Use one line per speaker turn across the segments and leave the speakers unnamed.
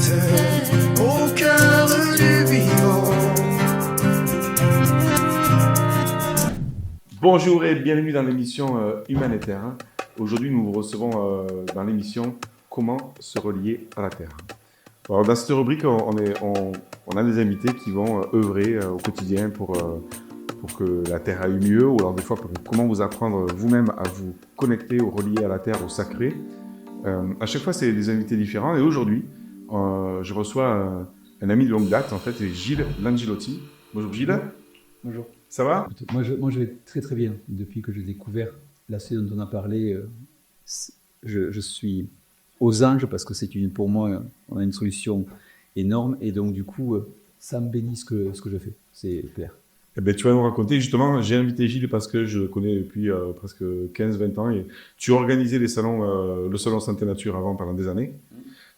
Humanitaire, au cœur du vivant.
Bonjour et bienvenue dans l'émission Humanitaire. Aujourd'hui, nous vous recevons dans l'émission Comment se relier à la Terre. Alors, dans cette rubrique, on a des invités qui vont œuvrer au quotidien pour que la Terre aille mieux, ou alors des fois pour comment vous apprendre vous-même à vous connecter, ou relier à la Terre, au sacré. À chaque fois, c'est des invités différents. Et aujourd'hui, je reçois un ami de longue date, en fait, c'est Gilles Langelotti. Bonjour Gilles.
Bonjour.
Ça va ?
Moi, je vais très très bien. Depuis que j'ai découvert l'AC dont on a parlé, je suis aux anges parce que pour moi, on a une solution énorme et donc du coup, ça me bénit ce que je fais. C'est clair.
Eh bien, tu vas nous raconter, justement, j'ai invité Gilles parce que je le connais depuis presque 15-20 ans et tu organisais le salon Santé Nature avant pendant des années.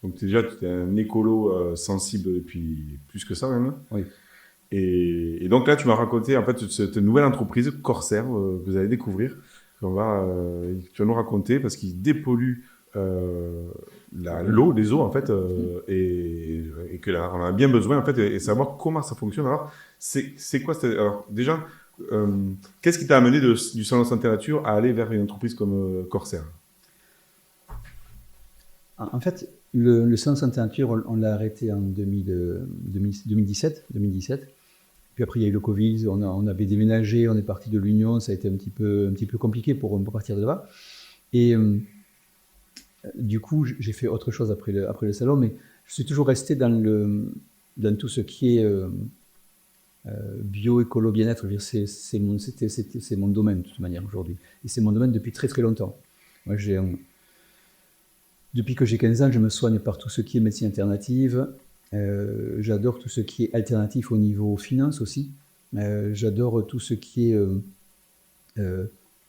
Donc déjà, tu es un écolo sensible depuis plus que ça même.
Oui.
Et donc là, tu m'as raconté en fait cette nouvelle entreprise, Corsair, que vous allez découvrir. Tu vas nous raconter parce qu'il dépollue l'eau, les eaux en fait, et que là, on a bien besoin en fait, et savoir comment ça fonctionne. Alors, c'est quoi alors déjà, qu'est-ce qui t'a amené du salon Santé Nature à aller vers une entreprise comme Corsair?
En fait, le salon Santé Nature, on l'a arrêté en 2017. Puis après, il y a eu le Covid, on avait déménagé, on est parti de l'Union, ça a été un petit peu compliqué pour partir de là. Et du coup, j'ai fait autre chose après le salon, mais je suis toujours resté dans tout ce qui est bio, écolo, bien-être. C'est mon domaine, de toute manière, aujourd'hui. Et c'est mon domaine depuis très très longtemps. Moi, depuis que j'ai 15 ans, je me soigne par tout ce qui est médecine alternative. J'adore tout ce qui est alternatif au niveau finance aussi. J'adore tout ce qui est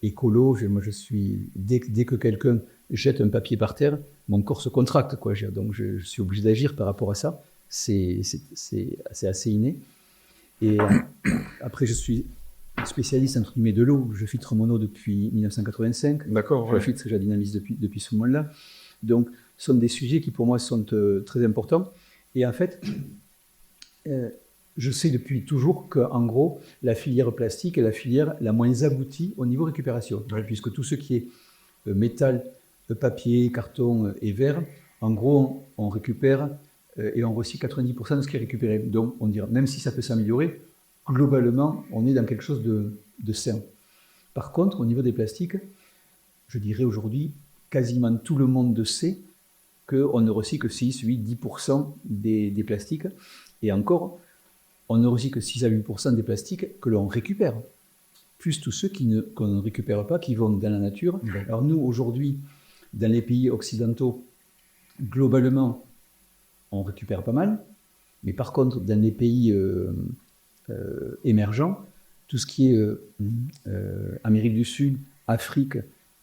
écolo. Moi, je suis dès que quelqu'un jette un papier par terre, mon corps se contracte, quoi. Donc, je suis obligé d'agir par rapport à ça. C'est assez inné. Et après, je suis spécialiste entre guillemets de l'eau. Je filtre mon eau depuis 1985.
D'accord.
Je filtre, je la dynamise depuis ce moment-là. Donc, ce sont des sujets qui pour moi sont très importants. Et en fait, je sais depuis toujours qu'en gros, la filière plastique est la filière la moins aboutie au niveau récupération.
Oui.
Puisque tout ce qui est métal, papier, carton et verre, en gros, on récupère et on recycle 90% de ce qui est récupéré. Donc, on dirait, même si ça peut s'améliorer, globalement, on est dans quelque chose de sain. Par contre, au niveau des plastiques, je dirais aujourd'hui, quasiment tout le monde sait qu'on ne recycle que 6, 8, 10% des plastiques. Et encore, on ne recycle que 6 à 8% des plastiques que l'on récupère. Plus tous ceux qu'on ne récupère pas, qui vont dans la nature.
Oui.
Alors nous, aujourd'hui, dans les pays occidentaux, globalement, on récupère pas mal. Mais par contre, dans les pays émergents, tout ce qui est Amérique du Sud, Afrique,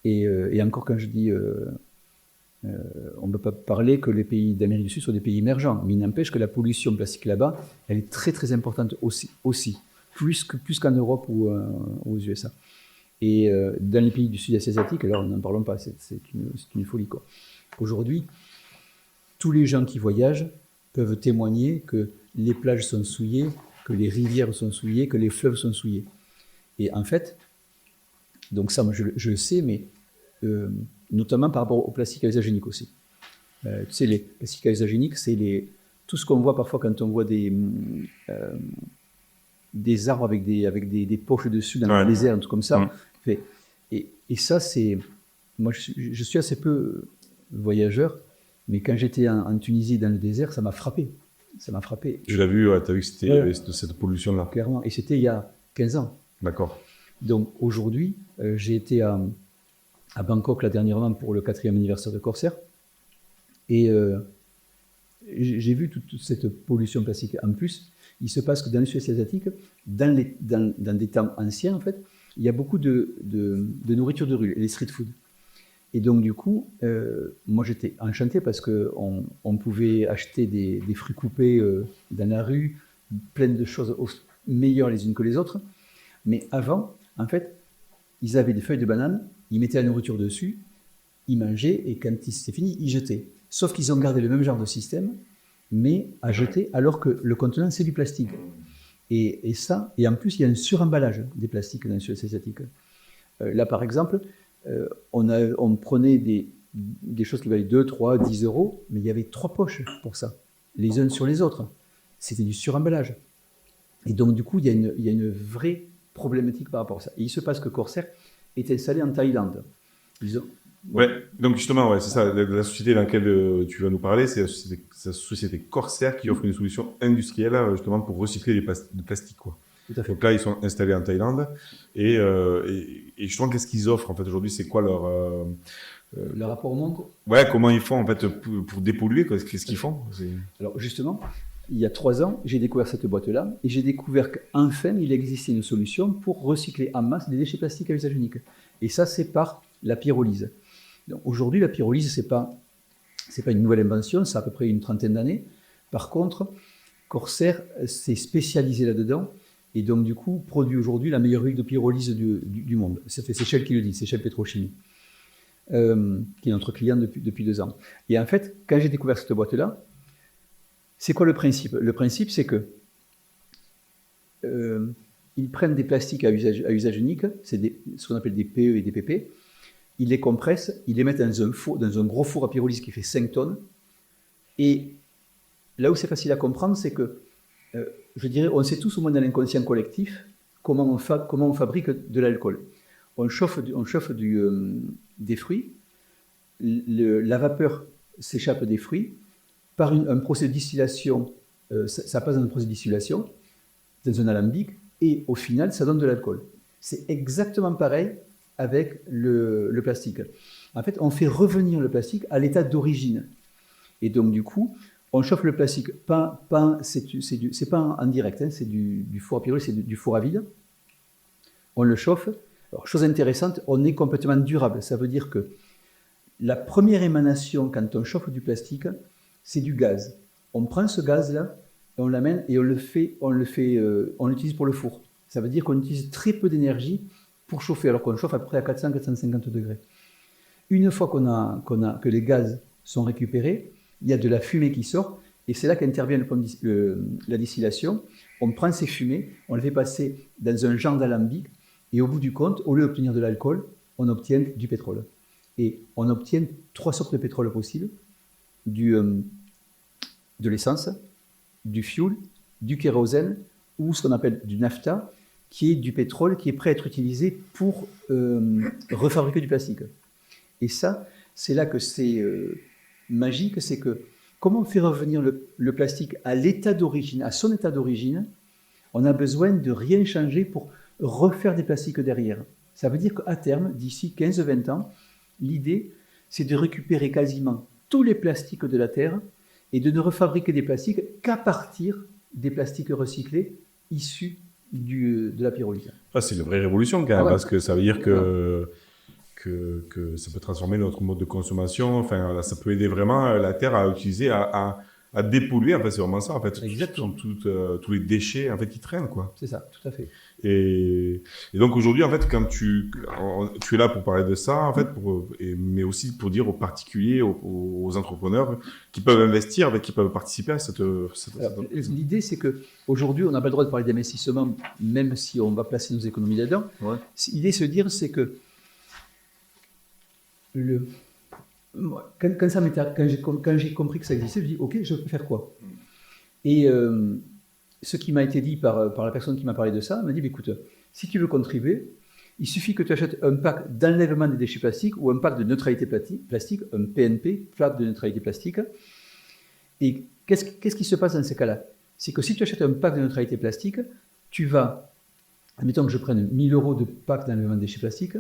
et encore quand je dis... on ne peut pas parler que les pays d'Amérique du Sud sont des pays émergents, mais il n'empêche que la pollution plastique là-bas, elle est très très importante aussi plus qu'en Europe ou aux USA. Et dans les pays du Sud-Est asiatique, alors n'en parlons pas, c'est une folie, quoi. Aujourd'hui, tous les gens qui voyagent peuvent témoigner que les plages sont souillées, que les rivières sont souillées, que les fleuves sont souillés. Et en fait, donc ça, moi, je le sais, mais notamment par rapport au plastique à usage unique aussi. Tu sais, les plastiques à usage unique, c'est tout ce qu'on voit parfois quand on voit des arbres avec des poches dessus dans le désert, un truc comme ça. Et ça, c'est... Moi, je suis assez peu voyageur, mais quand j'étais en Tunisie, dans le désert, ça m'a frappé.
Tu l'as vu, tu as vu que c'était cette pollution-là.
Clairement. Et c'était il y a 15 ans.
D'accord.
Donc aujourd'hui, j'ai été à Bangkok là dernièrement pour le 4e anniversaire de Corsair. Et j'ai vu toute cette pollution plastique. En plus, il se passe que dans les Sud-Est asiatiques, dans des temps anciens, en fait, il y a beaucoup de nourriture de rue, les street food. Et donc, du coup, moi, j'étais enchanté parce qu'on pouvait acheter des fruits coupés dans la rue, plein de choses meilleures les unes que les autres. Mais avant, en fait, ils avaient des feuilles de banane, ils mettaient la nourriture dessus, ils mangeaient, et quand c'était fini, ils jetaient. Sauf qu'ils ont gardé le même genre de système, mais à jeter alors que le contenant, c'est du plastique. Et en plus, il y a un suremballage des plastiques dans le sud-est asiatique. Là, par exemple, on prenait des choses qui valaient 2, 3, 10 euros, mais il y avait 3 poches pour ça, les uns sur les autres. C'était du suremballage. Et donc, du coup, il y a une vraie problématique par rapport à ça. Et il se passe que Corsair est installé en Thaïlande.
Ouais, donc justement, ouais, c'est ça, la société dans laquelle tu vas nous parler, c'est la société Corsair qui offre une solution industrielle justement pour recycler les plastiques, quoi.
Tout à fait.
Donc là, ils sont installés en Thaïlande et justement, qu'est-ce qu'ils offrent en fait aujourd'hui? C'est quoi
le rapport au monde?
Ouais, comment ils font en fait pour dépolluer, quoi? Qu'est-ce qu'ils font?
Alors justement, il y a 3 ans, j'ai découvert cette boîte-là et j'ai découvert qu'enfin, il existait une solution pour recycler en masse des déchets plastiques à usage unique. Et ça, c'est par la pyrolyse. Donc, aujourd'hui, la pyrolyse, c'est pas une nouvelle invention, ça a à peu près une trentaine d'années. Par contre, Corsair s'est spécialisé là-dedans et donc du coup produit aujourd'hui la meilleure huile de pyrolyse du monde. C'est Shell qui le dit, c'est Shell Pétrochimie, qui est notre client depuis 2 ans. Et en fait, quand j'ai découvert cette boîte-là, c'est quoi le principe? Le principe, c'est que ils prennent des plastiques à usage unique, c'est ce qu'on appelle des PE et des PP. Ils les compressent, ils les mettent dans un gros four à pyrolyse qui fait 5 tonnes. Et là où c'est facile à comprendre, c'est que, je dirais, on sait tous au moins dans l'inconscient collectif comment on fabrique de l'alcool. On chauffe des fruits, la vapeur s'échappe des fruits, par un procès de distillation, ça passe dans un procès de distillation, dans un alambic, et au final, ça donne de l'alcool. C'est exactement pareil avec le plastique. En fait, on fait revenir le plastique à l'état d'origine. Et donc, du coup, on chauffe le plastique, c'est pas en direct, hein, c'est du four à pyrolyse, c'est du four à vide. On le chauffe. Alors, chose intéressante, on est complètement durable. Ça veut dire que la première émanation, quand on chauffe du plastique, c'est du gaz. On prend ce gaz-là, on l'amène et on l'utilise pour le four. Ça veut dire qu'on utilise très peu d'énergie pour chauffer, alors qu'on chauffe à peu près à 400-450 degrés. Une fois que les gaz sont récupérés, il y a de la fumée qui sort, et c'est là qu'intervient la distillation. On prend ces fumées, on les fait passer dans un genre d'alambic, et au bout du compte, au lieu d'obtenir de l'alcool, on obtient du pétrole. Et on obtient 3 sortes de pétrole possibles, de l'essence, du fioul, du kérosène, ou ce qu'on appelle du naphtha, qui est du pétrole qui est prêt à être utilisé pour refabriquer du plastique. Et ça, c'est là que c'est magique, c'est que comment faire revenir le plastique à l'état d'origine, à son état d'origine, on a besoin de rien changer pour refaire des plastiques derrière. Ça veut dire qu'à terme, d'ici 15-20 ans, l'idée, c'est de récupérer quasiment tous les plastiques de la Terre et de ne refabriquer des plastiques qu'à partir des plastiques recyclés issus de la pyrolyse.
Ah, c'est une vraie révolution quand même, parce que ça veut dire que ça peut transformer notre mode de consommation. Enfin, là, ça peut aider vraiment la Terre à utiliser, à dépolluer. En fait, c'est vraiment ça. En fait,
exactement.
Tous les déchets en fait qui traînent, quoi.
C'est ça, tout à fait.
Et donc aujourd'hui, en fait, quand tu es là pour parler de ça, en fait, mais aussi pour dire aux particuliers, aux entrepreneurs qui peuvent investir, qui peuvent participer à cette
l'idée, c'est que aujourd'hui, on n'a pas le droit de parler d'investissement, même si on va placer nos économies là-dedans. Ouais. L'idée, se dire, c'est que quand j'ai compris que ça existait, je dis ok, je peux faire quoi? Et ce qui m'a été dit par la personne qui m'a parlé de ça, m'a dit écoute, si tu veux contribuer, il suffit que tu achètes un pack d'enlèvement des déchets plastiques ou un pack de neutralité plastique, un PNP, pack de neutralité plastique. Et qu'est-ce qui se passe dans ces cas-là? C'est que si tu achètes un pack de neutralité plastique, tu vas, admettons que je prenne 1000 € de pack d'enlèvement des déchets plastiques,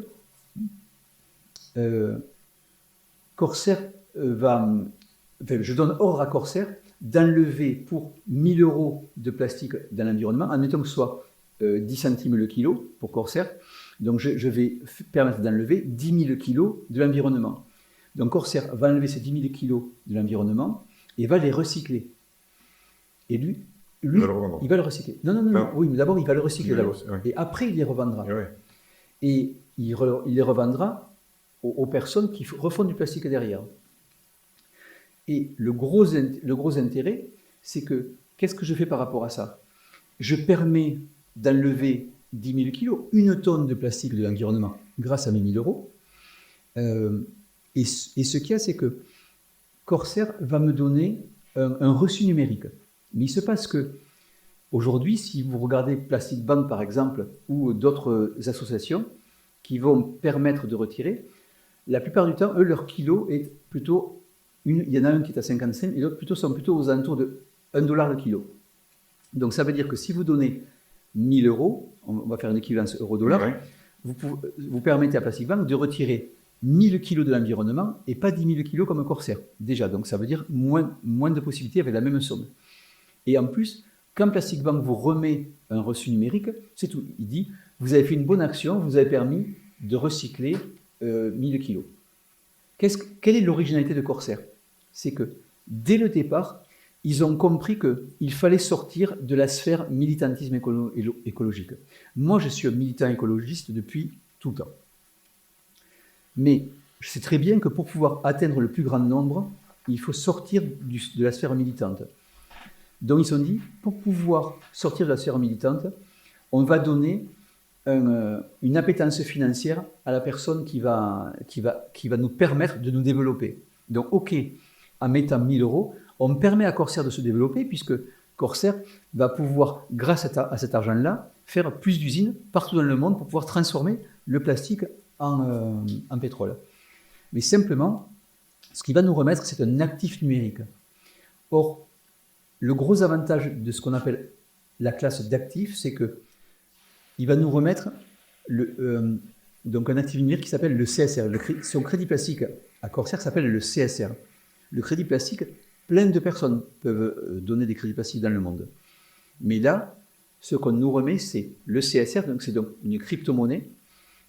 Corsair je donne ordre à Corsair d'enlever pour 1000 € de plastique dans l'environnement, admettons que ce soit 10 centimes le kilo pour Corsair, donc je vais permettre d'enlever 10 000 kilos de l'environnement. Donc Corsair va enlever ces 10 000 kilos de l'environnement et va les recycler. Et lui il va le recycler. Non. Oui, mais d'abord il va le recycler d'abord. Ouais. Et après il les revendra. Et il les revendra aux personnes qui refont du plastique derrière. Et le gros intérêt, c'est que, qu'est-ce que je fais par rapport à ça? Je permets d'enlever 10 000 kilos, 1 tonne de plastique de l'environnement, grâce à mes 1 000 euros. Et ce qu'il y a, c'est que Corsair va me donner un reçu numérique. Mais il se passe que, aujourd'hui, si vous regardez Plastic Bank, par exemple, ou d'autres associations qui vont permettre de retirer, la plupart du temps, eux, leur kilo est plutôt... il y en a un qui est à 55 et l'autre sont plutôt aux alentours de $1 le kilo. Donc ça veut dire que si vous donnez 1 000 euros, on va faire une équivalence euro-dollar,
Ouais.
vous permettez à Plastic Bank de retirer 1 000 kilos de l'environnement et pas 10 000 kilos comme Corsair. Déjà, donc ça veut dire moins de possibilités avec la même somme. Et en plus, quand Plastic Bank vous remet un reçu numérique, c'est tout. Il dit, vous avez fait une bonne action, vous avez permis de recycler 1 000 kilos. Quelle est l'originalité de Corsair? C'est que, dès le départ, ils ont compris qu'il fallait sortir de la sphère militantisme écologique. Moi, je suis un militant écologiste depuis tout le temps. Mais je sais très bien que pour pouvoir atteindre le plus grand nombre, il faut sortir de la sphère militante. Donc ils se sont dit, pour pouvoir sortir de la sphère militante, on va donner une appétence financière à la personne qui va nous permettre de nous développer. Donc ok, en mettant 1 000 euros, on permet à Corsair de se développer puisque Corsair va pouvoir, grâce à cet argent-là, faire plus d'usines partout dans le monde pour pouvoir transformer le plastique en pétrole. Mais simplement, ce qu'il va nous remettre, c'est un actif numérique. Or, le gros avantage de ce qu'on appelle la classe d'actifs, c'est qu'il va nous remettre donc un actif numérique qui s'appelle le CSR. Son crédit plastique à Corsair s'appelle le CSR. Le crédit plastique, plein de personnes peuvent donner des crédits plastiques dans le monde. Mais là, ce qu'on nous remet, c'est le CSR, donc c'est donc une crypto-monnaie.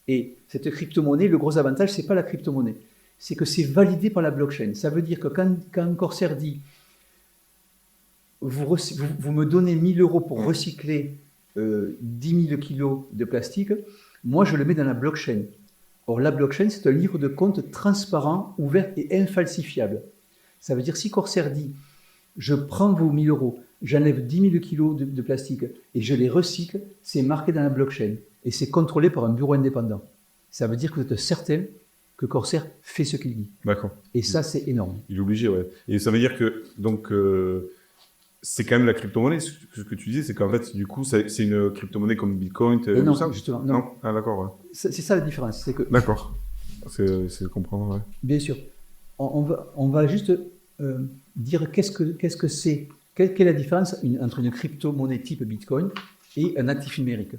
Et cette crypto-monnaie, le gros avantage, ce n'est pas la crypto-monnaie, c'est que c'est validé par la blockchain. Ça veut dire que quand Corsair dit vous me donnez 1 000 euros pour recycler 10 000 kilos de plastique, moi je le mets dans la blockchain. Or la blockchain, c'est un livre de compte transparent, ouvert et infalsifiable. Ça veut dire si Corsair dit je prends vos 1 000 euros, j'enlève 10 000 kilos de plastique et je les recycle, c'est marqué dans la blockchain. Et c'est contrôlé par un bureau indépendant. Ça veut dire que vous êtes certain que Corsair fait ce qu'il dit.
D'accord.
Et ça, c'est énorme.
Il est obligé, ouais. Et ça veut dire que, donc, c'est quand même la crypto-monnaie. Ce que tu disais, c'est qu'en fait, du coup, c'est une crypto-monnaie comme Bitcoin,
Non,
tout ça.
justement, non.
Ah, d'accord, ouais.
C'est ça la différence. C'est que,
D'accord. C'est comprendre, ouais.
bien sûr, on va juste dire qu'est-ce que c'est, quelle est la différence entre une crypto-monnaie type Bitcoin et un actif numérique.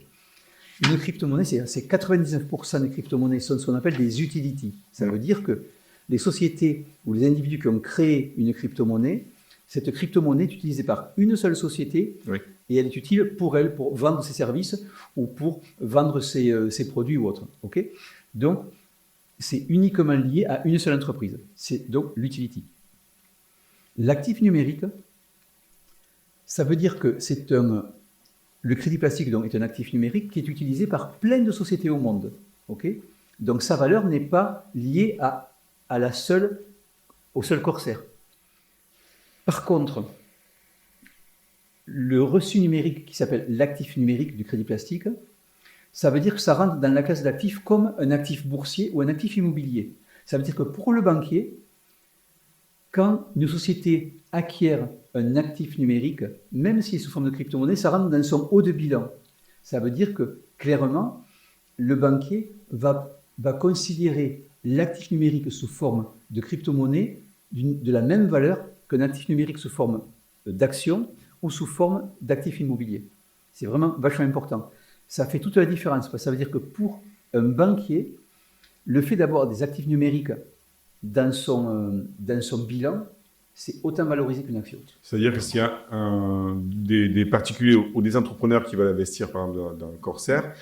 Une crypto-monnaie, c'est 99% des crypto-monnaies sont ce qu'on appelle des utilities. Ça veut dire que les sociétés ou les individus qui ont créé une crypto-monnaie, cette crypto-monnaie est utilisée par une seule société,
Oui.
et elle est utile pour vendre ses services ou pour vendre ses produits ou autres. Okay, donc, c'est uniquement lié à une seule entreprise. C'est donc l'utility. L'actif numérique, ça veut dire que le crédit plastique donc, est un actif numérique qui est utilisé par plein de sociétés au monde. Okay, donc sa valeur n'est pas liée au seul Corsair. Par contre, le reçu numérique qui s'appelle l'actif numérique du crédit plastique, ça veut dire que ça rentre dans la classe d'actifs comme un actif boursier ou un actif immobilier. Ça veut dire que pour le banquier, quand une société acquiert un actif numérique, même s'il est sous forme de crypto-monnaie, ça rentre dans son haut de bilan. Ça veut dire que, clairement, le banquier va considérer l'actif numérique sous forme de crypto-monnaie de la même valeur qu'un actif numérique sous forme d'action ou sous forme d'actif immobilier. C'est vraiment vachement important. Ça fait toute la différence, parce que ça veut dire que pour un banquier, le fait d'avoir des actifs numériques dans son bilan, c'est autant valorisé qu'une action.
C'est-à-dire que s'il y a des particuliers ou des entrepreneurs qui veulent investir, par exemple, dans Corsair,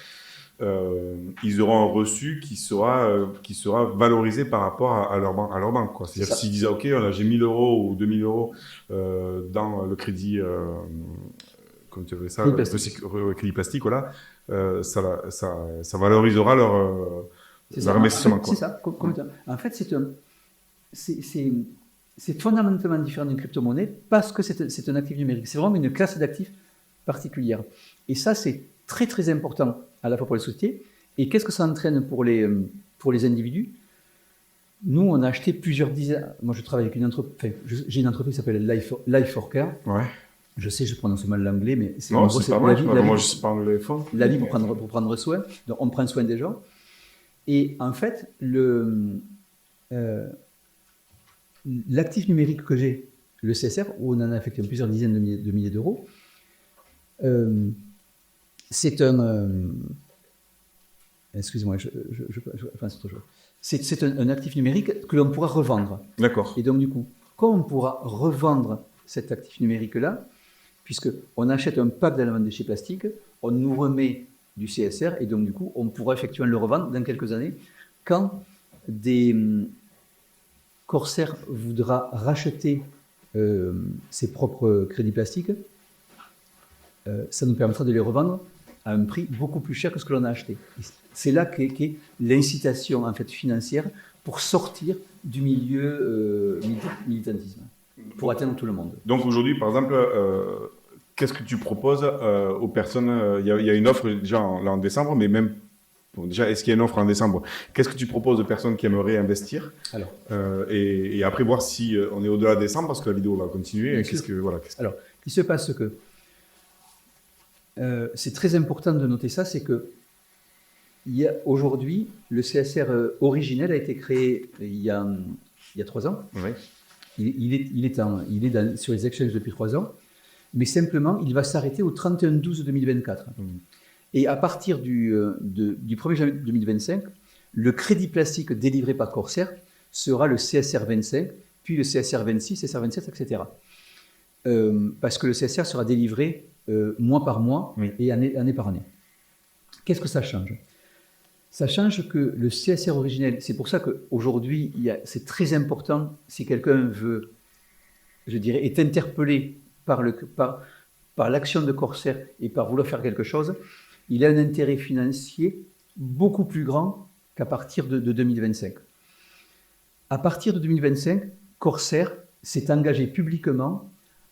ils auront un reçu qui sera valorisé par rapport à leur banque. Quoi. C'est-à-dire que s'ils disent, OK, j'ai 1 000 euros ou 2 000 euros dans le crédit, comme tu appelles ça, crédit plastique, voilà, ça valorisera leur investissement.
C'est ça. En fait, c'est fondamentalement différent d'une crypto-monnaie parce que c'est un actif numérique. C'est vraiment une classe d'actifs particulière. Et ça, c'est très très important à la fois pour les sociétés. Et qu'est-ce que ça entraîne pour les individus? Nous, on a acheté plusieurs dizaines. Moi, je travaille avec une entreprise. Enfin, j'ai une entreprise qui s'appelle Life4Care.
Ouais.
Je sais, je prononce mal l'anglais, mais
Non,
en gros,
c'est pas mal.
la vie,
Moi, je sais pas anglais fort.
la vie pour prendre soin. Donc, on prend soin des gens. Et en fait, l'actif numérique que j'ai, le CSR, où on en a affecté plusieurs dizaines de milliers d'euros, c'est un... excusez-moi, enfin, c'est autre chose. C'est un actif numérique que l'on pourra revendre.
D'accord.
Et donc, du coup, comment on pourra revendre cet actif numérique-là, puisqu'on achète un pack d'éléments de déchets plastiques, on nous remet du CSR, et donc, du coup, on pourra effectivement le revendre dans quelques années, quand des Corsair voudra racheter ses propres crédits plastiques, ça nous permettra de les revendre à un prix beaucoup plus cher que ce que l'on a acheté. C'est là qu'est l'incitation en fait, financière pour sortir du milieu militantisme, pour atteindre tout le monde.
Donc aujourd'hui, par exemple, qu'est-ce que tu proposes aux personnes? Il y a une offre déjà là en décembre, mais même bon, déjà, est-ce qu'il y a une offre en décembre? Qu'est-ce que tu proposes aux personnes qui aimeraient investir?
Alors,
et après voir si on est au-delà de décembre parce que la vidéo va continuer.
Alors, il se passe que c'est très important de noter ça, c'est que aujourd'hui, le CSR originel a été créé il y a 3 ans.
Oui.
Il est sur les exchanges depuis 3 ans, mais simplement, il va s'arrêter au 31/12/2024. Et à partir du 1er janvier 2025, le crédit plastique délivré par Corsair sera le CSR 25, puis le CSR 26, CSR 27, etc. Parce que le CSR sera délivré mois par mois et année par année. Qu'est-ce que ça change? Ça change que le CSR originel, c'est pour ça qu'aujourd'hui, c'est très important, si quelqu'un veut, je dirais, est interpellé par l'action de Corsair et par vouloir faire quelque chose, il a un intérêt financier beaucoup plus grand qu'à partir de 2025. À partir de 2025, Corsair s'est engagé publiquement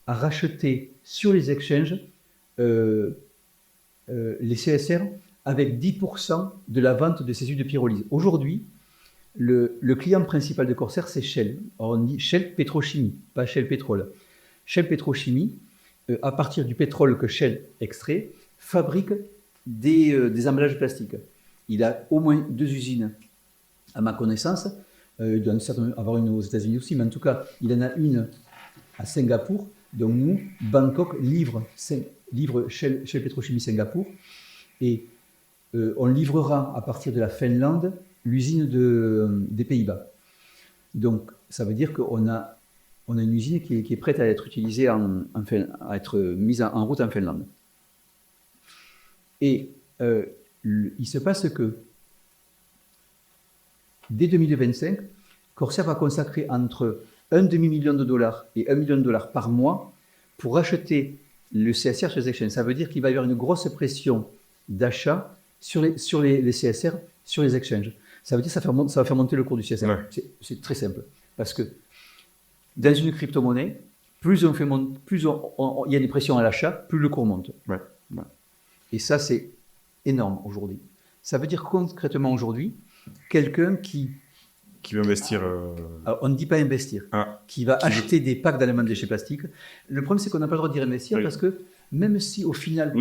à racheter sur les exchanges les CSR avec 10% de la vente de ces huiles de pyrolyse. Aujourd'hui, le client principal de Corsair, c'est Shell. Alors on dit Shell Pétrochimie, pas Shell Pétrole. Shell Pétrochimie, à partir du pétrole que Shell extrait, fabrique des emballages plastiques. Il a au moins 2 usines, à ma connaissance. Il doit certainement avoir une aux États-Unis aussi, mais en tout cas, il en a une à Singapour. Donc nous, Bangkok livre Shell Pétrochimie Singapour et on livrera à partir de la Finlande l'usine des Pays-Bas. Donc ça veut dire qu'on a une usine qui est prête à être utilisée, à être mise en route en Finlande. Et il se passe que dès 2025, Corsair va consacrer entre $1,5 million et $1 million par mois pour acheter le CSR sur les exchanges. Ça veut dire qu'il va y avoir une grosse pression d'achat sur les CSR sur les exchanges. Ça veut dire que ça va faire monter le cours du CSR.
Ouais.
C'est très simple. Parce que dans une crypto-monnaie, plus il y a des pressions à l'achat, plus le cours monte.
Ouais.
Et ça, c'est énorme aujourd'hui. Ça veut dire concrètement aujourd'hui, quelqu'un qui
veut investir.
Alors, on ne dit pas investir, qui va acheter des packs d'éléments de déchets plastiques. Le problème, c'est qu'on n'a pas le droit de dire investir parce que même si au final,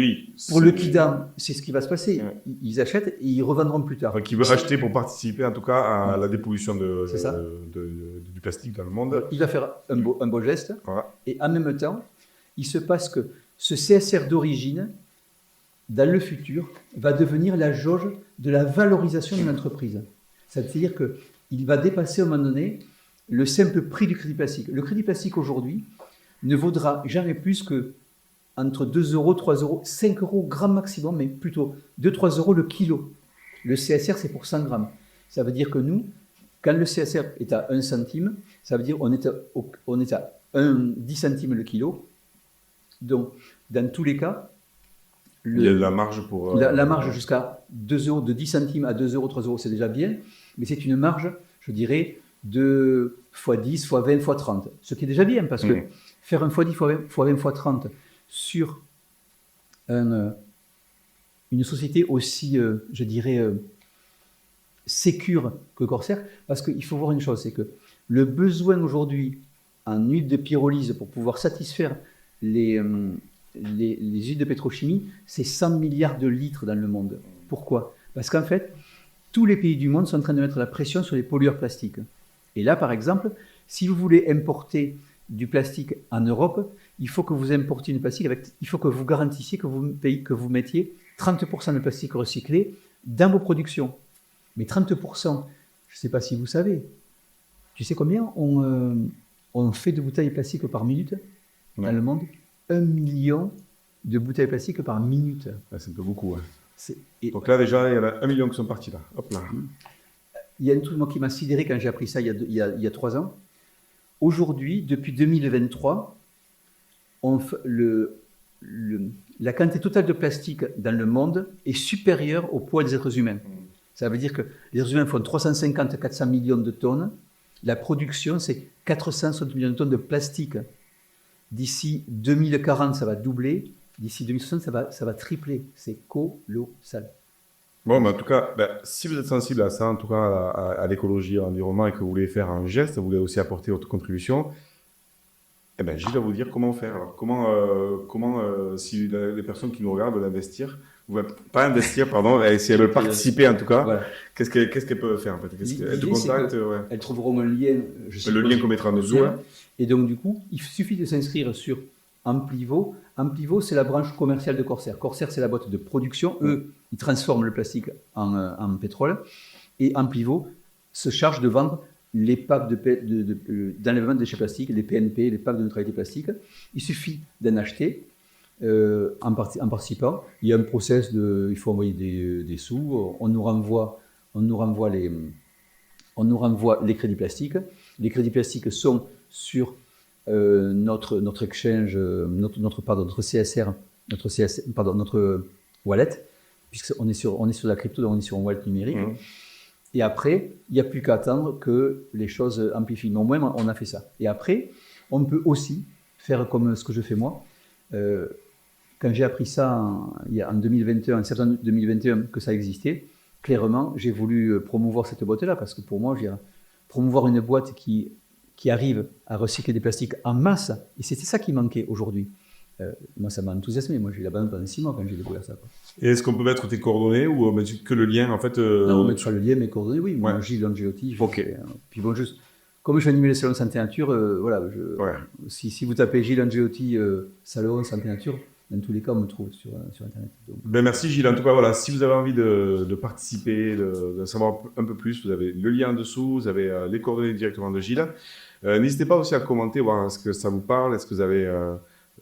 pour le Kidam, c'est ce qui va se passer, ils achètent et ils revendront plus tard.
Qui veut acheter pour participer en tout cas à la dépollution du plastique dans le monde.
Il va faire un beau geste.
Voilà.
Et en même temps, il se passe que ce CSR d'origine, dans le futur, va devenir la jauge de la valorisation de l'entreprise. C'est-à-dire qu'il va dépasser à un moment donné le simple prix du crédit plastique. Le crédit plastique aujourd'hui ne vaudra jamais plus que entre 2 euros, 3 euros, 5 euros grand maximum, mais plutôt 2-3 euros le kilo. Le CSR, c'est pour 100 grammes. Ça veut dire que nous, quand le CSR est à 1 centime, ça veut dire qu'on est à 10 centimes le kilo. Donc, dans tous les cas,
il y a de la marge pour...
la marge jusqu'à 2 euros, de 10 centimes à 2 euros, 3 euros, c'est déjà bien, mais c'est une marge, je dirais, de x10, x20, x30. Ce qui est déjà bien, parce que faire un x10, x20, x30 sur une société aussi, je dirais, sécure que Corsair, parce qu'il faut voir une chose, c'est que le besoin aujourd'hui en huile de pyrolyse pour pouvoir satisfaire les huiles de pétrochimie, c'est 100 milliards de litres dans le monde. Pourquoi? Parce qu'en fait, tous les pays du monde sont en train de mettre la pression sur les pollueurs plastiques. Et là, par exemple, si vous voulez importer du plastique en Europe, il faut que vous importiez du plastique il faut que vous garantissiez que vous mettiez 30% de plastique recyclé dans vos productions. Mais 30%, je ne sais pas si vous savez, tu sais combien on fait de bouteilles plastiques par minute dans le monde? 1 million de bouteilles plastiques par minute.
C'est un peu beaucoup. Ouais.
Et
donc là, déjà, il y en a 1 million qui sont partis là. Hop là.
Il y a un truc moi, qui m'a sidéré quand j'ai appris ça il y a 3 ans. Aujourd'hui, depuis 2023, la quantité totale de plastique dans le monde est supérieure au poids des êtres humains. Ça veut dire que les êtres humains font 350-400 millions de tonnes. La production, c'est 460 millions de tonnes de plastique. D'ici 2040, ça va doubler. D'ici 2060, ça va tripler. C'est colossal.
Bon, mais en tout cas, si vous êtes sensible à ça, en tout cas à l'écologie, à l'environnement, et que vous voulez faire un geste, vous voulez aussi apporter votre contribution, Gilles va vous dire comment faire. Alors, comment si les personnes qui nous regardent veulent investir, pas investir, pardon, si elles veulent participer en tout cas, voilà. Qu'est-ce qu'elles peuvent faire en fait? Elles te contactent,
elles trouveront un lien.
Le lien qu'on mettra en dessous. Ouais.
Et donc, du coup, il suffit de s'inscrire sur Amplivo. Amplivo, c'est la branche commerciale de Corsair. Corsair, c'est la boîte de production. Eux, ils transforment le plastique en pétrole. Et Amplivo se charge de vendre les packs d'enlèvement de déchets plastiques, les PNP, les packs de neutralité plastique. Il suffit d'en acheter en participant. Il y a un process il faut envoyer des sous. On nous renvoie les crédits plastiques. Les crédits plastiques sont sur notre exchange, notre CSR, notre wallet, puisqu'on est sur la crypto, donc on est sur un wallet numérique. Et après, il n'y a plus qu'à attendre que les choses amplifient. Mais au moins, on a fait ça. Et après, on peut aussi faire comme ce que je fais moi. Quand j'ai appris ça en 2021, en septembre 2021, que ça existait, clairement, j'ai voulu promouvoir cette boîte-là, parce que pour moi, promouvoir une boîte qui arrive à recycler des plastiques en masse, et c'était ça qui manquait aujourd'hui. Moi, ça m'a enthousiasmé. Moi, j'ai eu la banane pendant 6 mois quand j'ai découvert ça. Quoi.
Et est-ce qu'on peut mettre tes coordonnées ou que le lien en fait
Non, on mettra le lien, mes coordonnées, oui. Moi, Gilles Angelotti.
Ok.
Puis bon, juste, comme je animé le salon Santé Nature, voilà. Si vous tapez Gilles Angelotti, salon Santé Nature, dans tous les cas, on me trouve sur Internet. Donc.
Merci Gilles. En tout cas, voilà, si vous avez envie de participer, de savoir un peu plus, vous avez le lien en dessous, vous avez les coordonnées directement de Gilles. N'hésitez pas aussi à commenter, voir ce que ça vous parle, est-ce que vous avez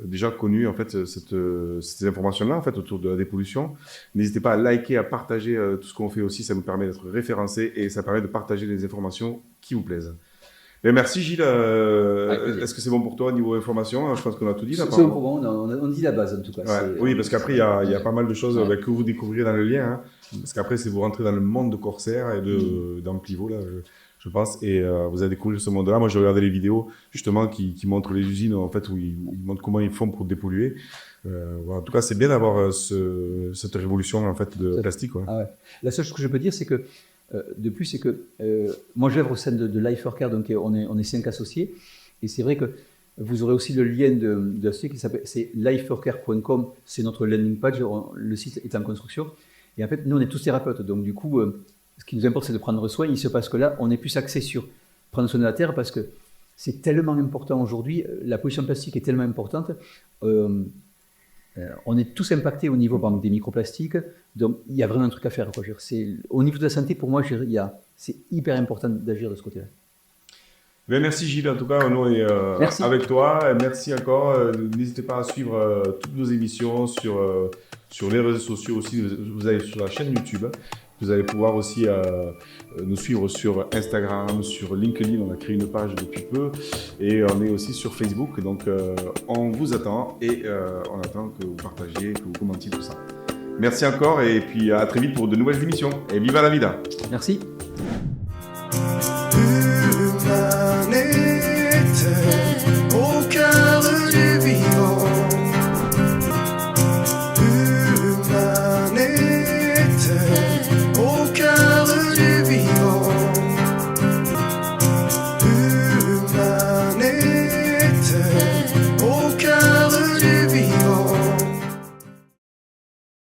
déjà connu en fait ces informations-là en fait autour de la dépollution. N'hésitez pas à liker, à partager tout ce qu'on fait aussi, ça nous permet d'être référencés et ça permet de partager les informations qui vous plaisent. Mais merci Gilles. Est-ce que c'est bon pour toi au niveau information? Je pense qu'on a tout dit là.
C'est bon pour moi, on dit la base en tout cas.
Ouais, oui, parce qu'après il y a pas mal de choses que vous découvrirez dans le lien. Hein, parce qu'après c'est vous rentrez dans le monde de Corsair et d'Amplivo là. Je pense, et vous allez découvrir ce monde-là. Moi, j'ai regardé les vidéos, justement, qui montrent les usines, en fait, où ils montrent comment ils font pour dépolluer. Voilà. En tout cas, c'est bien d'avoir cette révolution, en fait, de plastique. Ouais.
Ah ouais. La seule chose que je peux dire, c'est que, de plus, c'est que moi, j'œuvre au sein de Life4Care, donc on est 5 associés, et c'est vrai que vous aurez aussi le lien de l'associé qui s'appelle, c'est life4care.com, c'est notre landing page, le site est en construction, et en fait, nous, on est tous thérapeutes, donc du coup, ce qui nous importe, c'est de prendre soin. Il se passe que là, on est plus axé sur prendre soin de la Terre parce que c'est tellement important aujourd'hui. La pollution plastique est tellement importante. On est tous impactés au niveau des microplastiques. Donc, il y a vraiment un truc à faire. Quoi. Au niveau de la santé, pour moi, c'est hyper important d'agir de ce côté-là.
Bien, merci Gilles. En tout cas, nous, on est avec toi. Et merci encore. N'hésitez pas à suivre toutes nos émissions sur les réseaux sociaux aussi. Vous allez sur la chaîne YouTube. Vous allez pouvoir aussi nous suivre sur Instagram, sur LinkedIn, on a créé une page depuis peu, et on est aussi sur Facebook, donc on vous attend, et on attend que vous partagiez, que vous commentiez tout ça. Merci encore, et puis à très vite pour de nouvelles émissions, et viva la vida!
Merci!